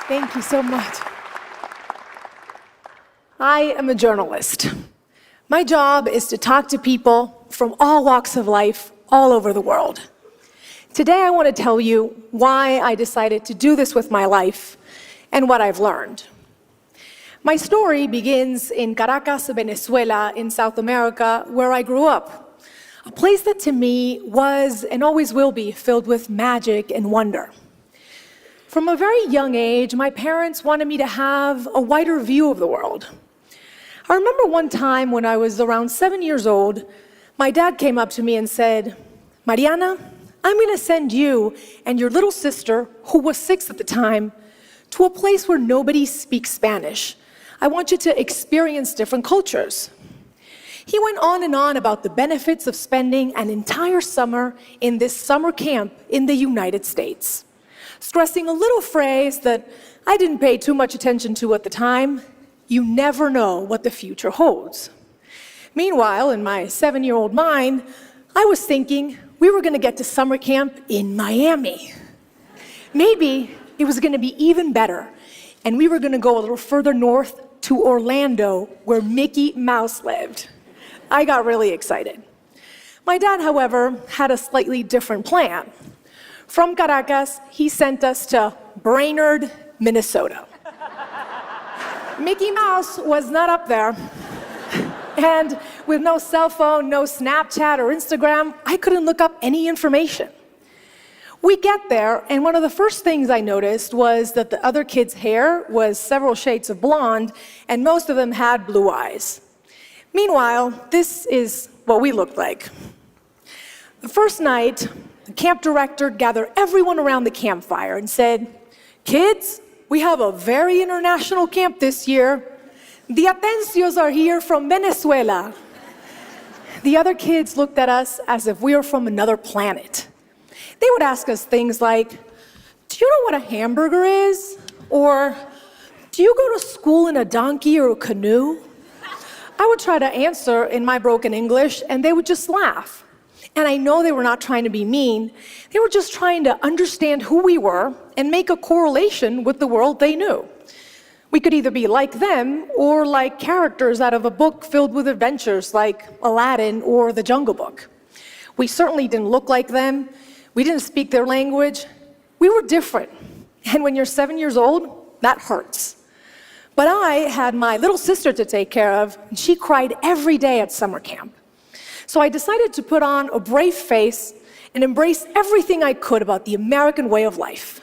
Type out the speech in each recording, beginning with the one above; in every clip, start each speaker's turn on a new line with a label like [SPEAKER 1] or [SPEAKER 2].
[SPEAKER 1] Thank you so much. I am a journalist. My job is to talk to people from all walks of life all over the world. Today I want to tell you why I decided to do this with my life and what I've learned. My story begins in Caracas, Venezuela, in South America, where I grew up. A place that to me was and always will be filled with magic and wonder. From a very young age, my parents wanted me to have a wider view of the world. I remember one time when I was around 7 years old, my dad came up to me and said, "Mariana, I'm going to send you and your little sister, who was 6 at the time, to a place where nobody speaks Spanish. I want you to experience different cultures." He went on and on about the benefits of spending an entire summer in this summer camp in the United States, stressing a little phrase that I didn't pay too much attention to at the time: you never know what the future holds. Meanwhile, in my 7-year-old mind, I was thinking we were going to get to summer camp in Miami. Maybe it was going to be even better, and we were going to go a little further north to Orlando, where Mickey Mouse lived. I got really excited. My dad, however, had a slightly different plan. From Caracas, he sent us to Brainerd, Minnesota. Mickey Mouse was not up there. And with no cell phone, no Snapchat or Instagram, I couldn't look up any information. We get there, and one of the first things I noticed was that the other kids' hair was several shades of blonde, and most of them had blue eyes. Meanwhile, this is what we looked like. The first night, the camp director gathered everyone around the campfire and said, "Kids, we have a very international camp this year. The Atencios are here from Venezuela." The other kids looked at us as if we were from another planet. They would ask us things like, "Do you know what a hamburger is?" Or, "Do you go to school in a donkey or a canoe?" I would try to answer in my broken English, and they would just laugh. And I know they were not trying to be mean. They were just trying to understand who we were and make a correlation with the world they knew. We could either be like them or like characters out of a book filled with adventures like Aladdin or The Jungle Book. We certainly didn't look like them. We didn't speak their language. We were different. And when you're 7 years old, that hurts. But I had my little sister to take care of, and she cried every day at summer camp. So I decided to put on a brave face and embrace everything I could about the American way of life.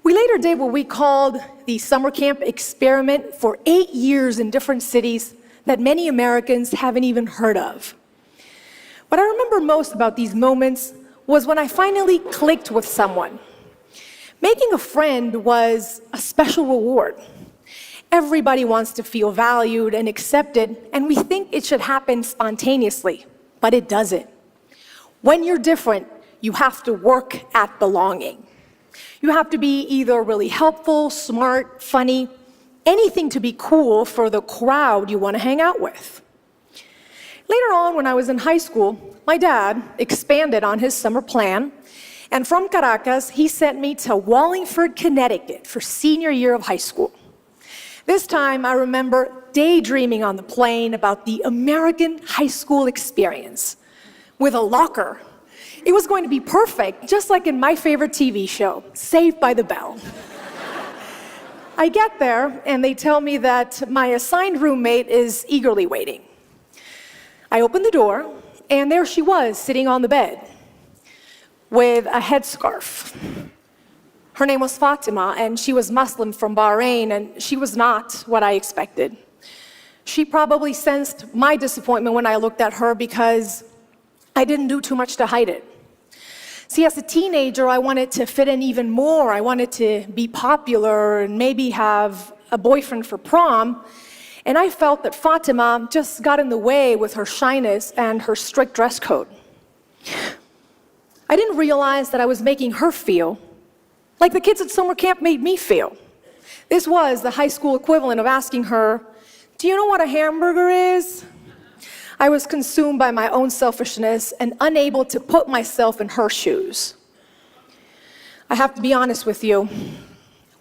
[SPEAKER 1] We later did what we called the summer camp experiment for 8 years in different cities that many Americans haven't even heard of. What I remember most about these moments was when I finally clicked with someone. Making a friend was a special reward. Everybody wants to feel valued and accepted, and we think it should happen spontaneously, but it doesn't. When you're different, you have to work at belonging. You have to be either really helpful, smart, funny, anything to be cool for the crowd you want to hang out with. Later on, when I was in high school, my dad expanded on his summer plan, and from Caracas, he sent me to Wallingford, Connecticut for senior year of high school. This time, I remember daydreaming on the plane about the American high school experience with a locker. It was going to be perfect, just like in my favorite TV show, Saved by the Bell. I get there, and they tell me that my assigned roommate is eagerly waiting. I open the door, and there she was, sitting on the bed with a headscarf. Her name was Fatima, and she was Muslim from Bahrain, and she was not what I expected. She probably sensed my disappointment when I looked at her because I didn't do too much to hide it. See, as a teenager, I wanted to fit in even more. I wanted to be popular and maybe have a boyfriend for prom. And I felt that Fatima just got in the way with her shyness and her strict dress code. I didn't realize that I was making her feel like the kids at summer camp made me feel. This was the high school equivalent of asking her, "Do you know what a hamburger is?" I was consumed by my own selfishness and unable to put myself in her shoes. I have to be honest with you.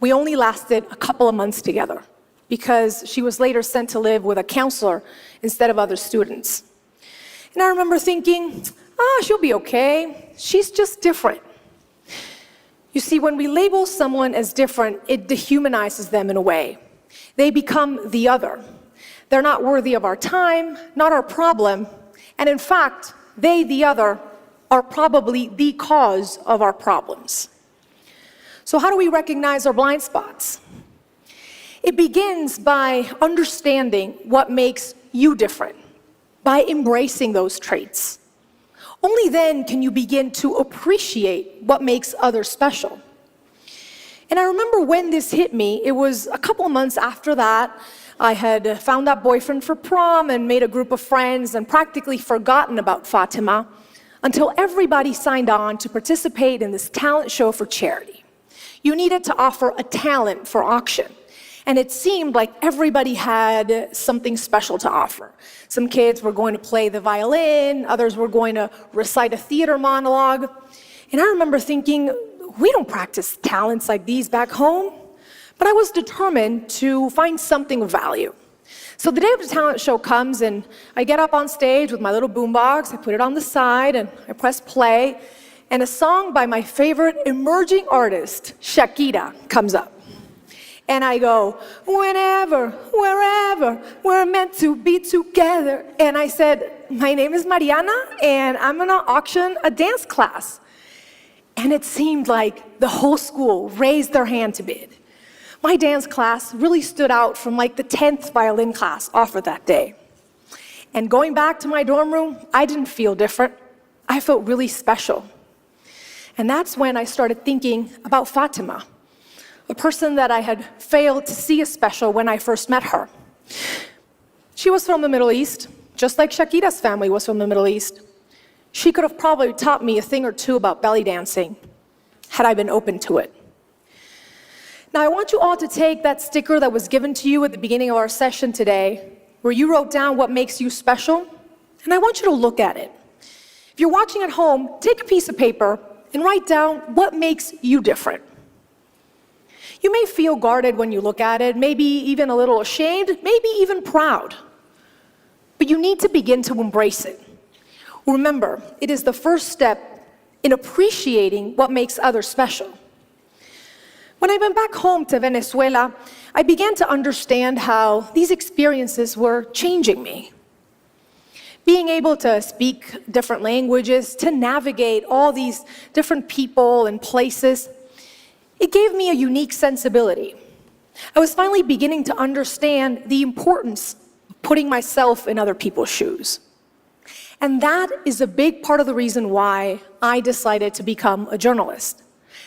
[SPEAKER 1] We only lasted a couple of months together because she was later sent to live with a counselor instead of other students. And I remember thinking, she'll be okay. She's just different. You see, when we label someone as different, it dehumanizes them in a way. They become the other. They're not worthy of our time, not our problem, and in fact, they, the other, are probably the cause of our problems. So how do we recognize our blind spots? It begins by understanding what makes you different, by embracing those traits. Only then can you begin to appreciate what makes others special. And I remember when this hit me, it was a couple of months after that. I had found that boyfriend for prom and made a group of friends and practically forgotten about Fatima until everybody signed on to participate in this talent show for charity. You needed to offer a talent for auction. And it seemed like everybody had something special to offer. Some kids were going to play the violin, others were going to recite a theater monologue. And I remember thinking, we don't practice talents like these back home. But I was determined to find something of value. So the day of the talent show comes, and I get up on stage with my little boombox, I put it on the side, and I press play, and a song by my favorite emerging artist, Shakira, comes up. And I go, whenever, wherever, we're meant to be together. And I said, my name is Mariana, and I'm gonna auction a dance class. And it seemed like the whole school raised their hand to bid. My dance class really stood out from like the 10th violin class offered that day. And going back to my dorm room, I didn't feel different. I felt really special. And that's when I started thinking about Fatima, a person that I had failed to see as special when I first met her. She was from the Middle East, just like Shakira's family was from the Middle East. She could have probably taught me a thing or two about belly dancing, had I been open to it. Now, I want you all to take that sticker that was given to you at the beginning of our session today, where you wrote down what makes you special, and I want you to look at it. If you're watching at home, take a piece of paper and write down what makes you different. You may feel guarded when you look at it, maybe even a little ashamed, maybe even proud. But you need to begin to embrace it. Remember, it is the first step in appreciating what makes others special. When I went back home to Venezuela, I began to understand how these experiences were changing me. Being able to speak different languages, to navigate all these different people and places, it gave me a unique sensibility. I was finally beginning to understand the importance of putting myself in other people's shoes. And that is a big part of the reason why I decided to become a journalist.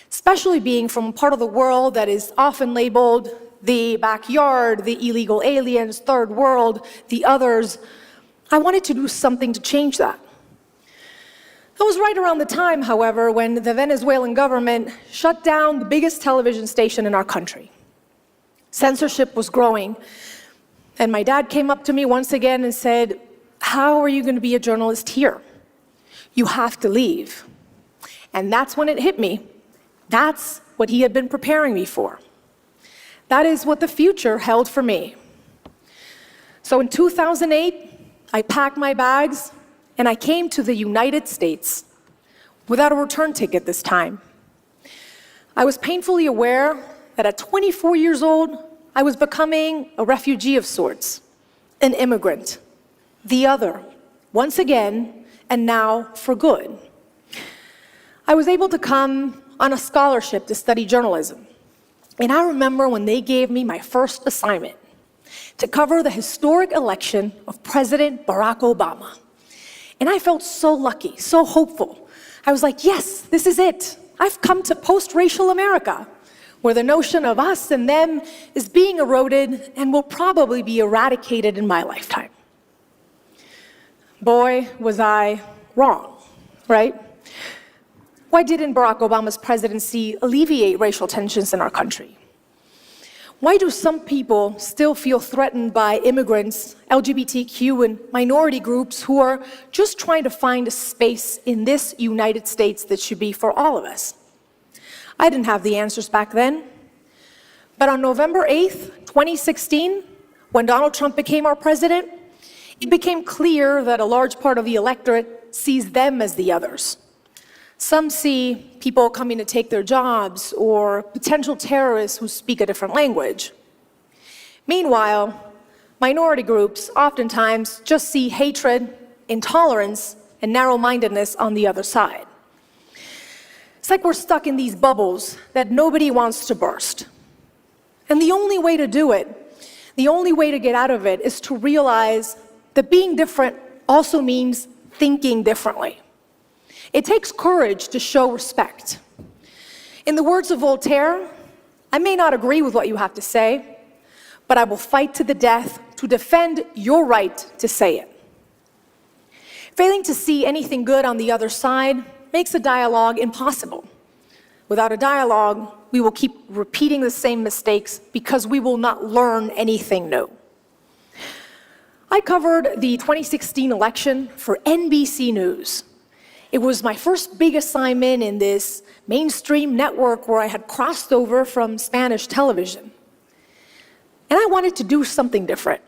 [SPEAKER 1] Especially being from a part of the world that is often labeled the backyard, the illegal aliens, third world, the others. I wanted to do something to change that. That was right around the time, however, when the Venezuelan government shut down the biggest television station in our country. Censorship was growing, and my dad came up to me once again and said, "How are you going to be a journalist here? You have to leave." And that's when it hit me. That's what he had been preparing me for. That is what the future held for me. So in 2008, I packed my bags and I came to the United States without a return ticket this time. I was painfully aware that at 24 years old, I was becoming a refugee of sorts, an immigrant, the other, once again, and now for good. I was able to come on a scholarship to study journalism. And I remember when they gave me my first assignment to cover the historic election of President Barack Obama. And I felt so lucky, so hopeful. I was like, yes, this is it. I've come to post-racial America, where the notion of us and them is being eroded and will probably be eradicated in my lifetime. Boy, was I wrong, right? Why didn't Barack Obama's presidency alleviate racial tensions in our country? Why do some people still feel threatened by immigrants, LGBTQ, and minority groups who are just trying to find a space in this United States that should be for all of us? I didn't have the answers back then. But on November 8th, 2016, when Donald Trump became our president, it became clear that a large part of the electorate sees them as the others. Some see people coming to take their jobs or potential terrorists who speak a different language. Meanwhile, minority groups oftentimes just see hatred, intolerance, and narrow-mindedness on the other side. It's like we're stuck in these bubbles that nobody wants to burst. And the only way to do it, the only way to get out of it, is to realize that being different also means thinking differently. It takes courage to show respect. In the words of Voltaire, I may not agree with what you have to say, but I will fight to the death to defend your right to say it. Failing to see anything good on the other side makes a dialogue impossible. Without a dialogue, we will keep repeating the same mistakes because we will not learn anything new. I covered the 2016 election for NBC News. It was my first big assignment in this mainstream network where I had crossed over from Spanish television. And I wanted to do something different.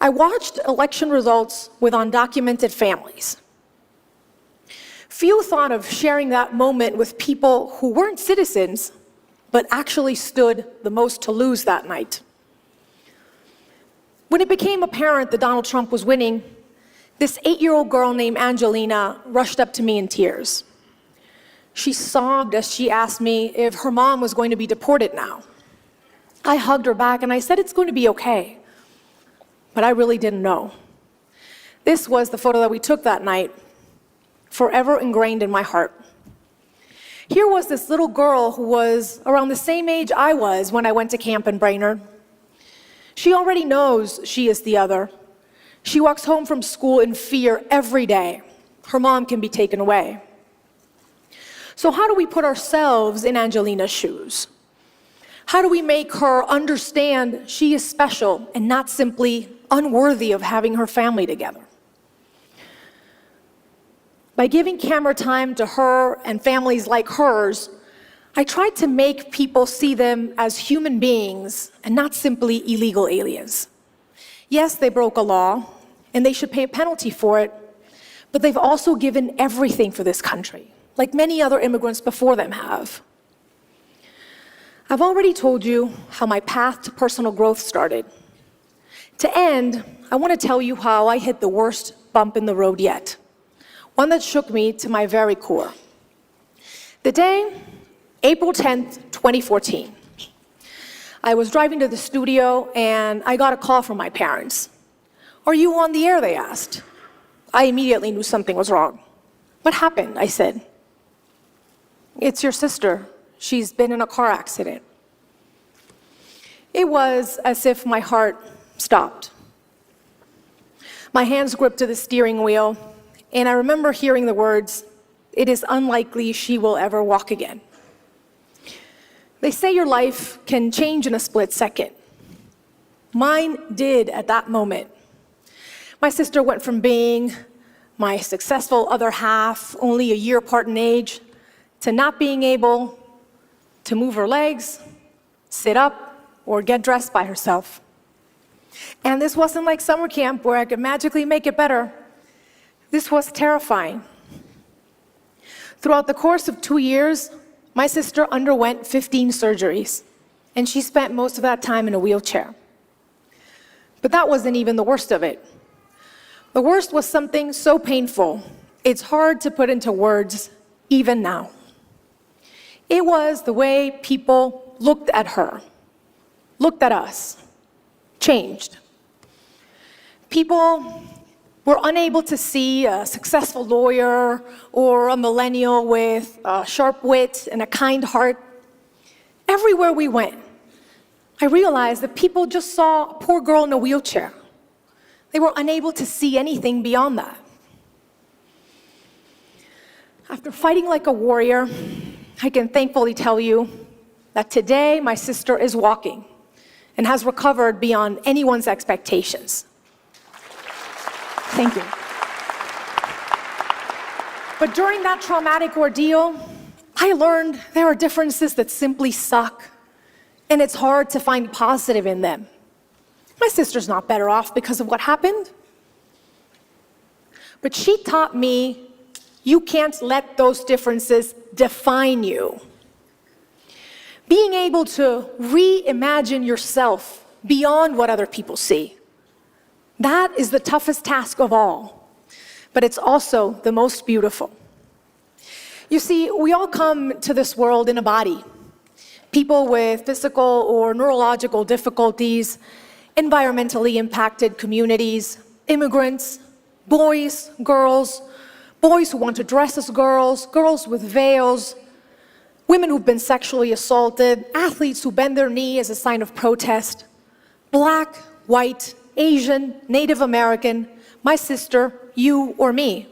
[SPEAKER 1] I watched election results with undocumented families. Few thought of sharing that moment with people who weren't citizens, but actually stood the most to lose that night. When it became apparent that Donald Trump was winning, this 8-year-old girl named Angelina rushed up to me in tears. She sobbed as she asked me if her mom was going to be deported now. I hugged her back and I said it's going to be okay. But I really didn't know. This was the photo that we took that night, forever ingrained in my heart. Here was this little girl who was around the same age I was when I went to camp in Brainerd. She already knows she is the other. She walks home from school in fear every day. Her mom can be taken away. So how do we put ourselves in Angelina's shoes? How do we make her understand she is special and not simply unworthy of having her family together? By giving camera time to her and families like hers, I tried to make people see them as human beings and not simply illegal aliens. Yes, they broke a law, and they should pay a penalty for it, but they've also given everything for this country, like many other immigrants before them have. I've already told you how my path to personal growth started. To end, I want to tell you how I hit the worst bump in the road yet, one that shook me to my very core. The day, April 10th, 2014. I was driving to the studio and I got a call from my parents. "Are you on the air?" they asked. I immediately knew something was wrong. "What happened?" I said. "It's your sister. She's been in a car accident." It was as if my heart stopped. My hands gripped to the steering wheel, and I remember hearing the words, "It is unlikely she will ever walk again." They say your life can change in a split second. Mine did at that moment. My sister went from being my successful other half, only a year apart in age, to not being able to move her legs, sit up, or get dressed by herself. And this wasn't like summer camp where I could magically make it better. This was terrifying. Throughout the course of 2 years, my sister underwent 15 surgeries, and she spent most of that time in a wheelchair. But that wasn't even the worst of it. The worst was something so painful, it's hard to put into words even now. It was the way people looked at her, looked at us, changed. People were unable to see a successful lawyer or a millennial with a sharp wit and a kind heart. Everywhere we went, I realized that people just saw a poor girl in a wheelchair. They were unable to see anything beyond that. After fighting like a warrior, I can thankfully tell you that today my sister is walking and has recovered beyond anyone's expectations. Thank you. But during that traumatic ordeal, I learned there are differences that simply suck, and it's hard to find positive in them. My sister's not better off because of what happened. But she taught me you can't let those differences define you. Being able to reimagine yourself beyond what other people see, that is the toughest task of all, but it's also the most beautiful. You see, we all come to this world in a body. People with physical or neurological difficulties, environmentally impacted communities, immigrants, boys, girls, boys who want to dress as girls, girls with veils, women who've been sexually assaulted, athletes who bend their knee as a sign of protest, black, white, Asian, Native American, my sister, you or me.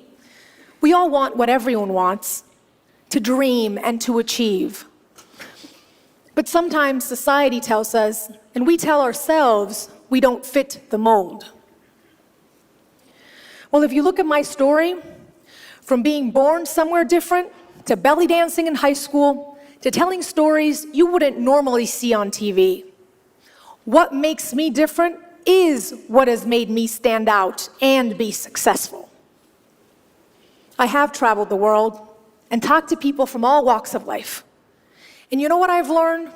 [SPEAKER 1] We all want what everyone wants, to dream and to achieve. But sometimes society tells us, and we tell ourselves, we don't fit the mold. Well, if you look at my story, from being born somewhere different, to belly dancing in high school, to telling stories you wouldn't normally see on TV, what makes me different is what has made me stand out and be successful. I have traveled the world and talked to people from all walks of life. And you know what I've learned?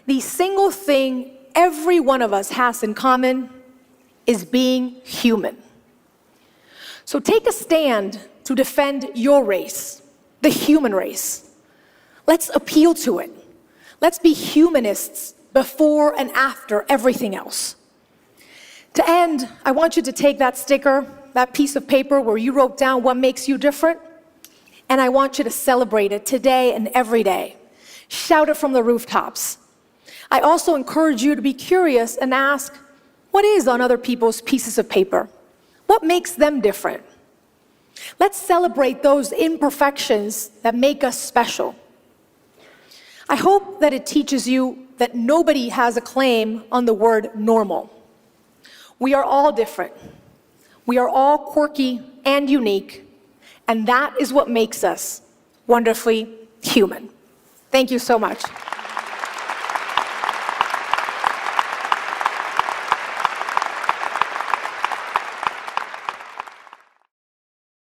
[SPEAKER 1] The single thing every one of us has in common is being human. So take a stand to defend your race, the human race. Let's appeal to it. Let's be humanists before and after everything else. To end, I want you to take that sticker, that piece of paper where you wrote down what makes you different, and I want you to celebrate it today and every day. Shout it from the rooftops. I also encourage you to be curious and ask, what is on other people's pieces of paper? What makes them different? Let's celebrate those imperfections that make us special. I hope that it teaches you that nobody has a claim on the word normal. We are all different. We are all quirky and unique, and that is what makes us wonderfully human. Thank you so much.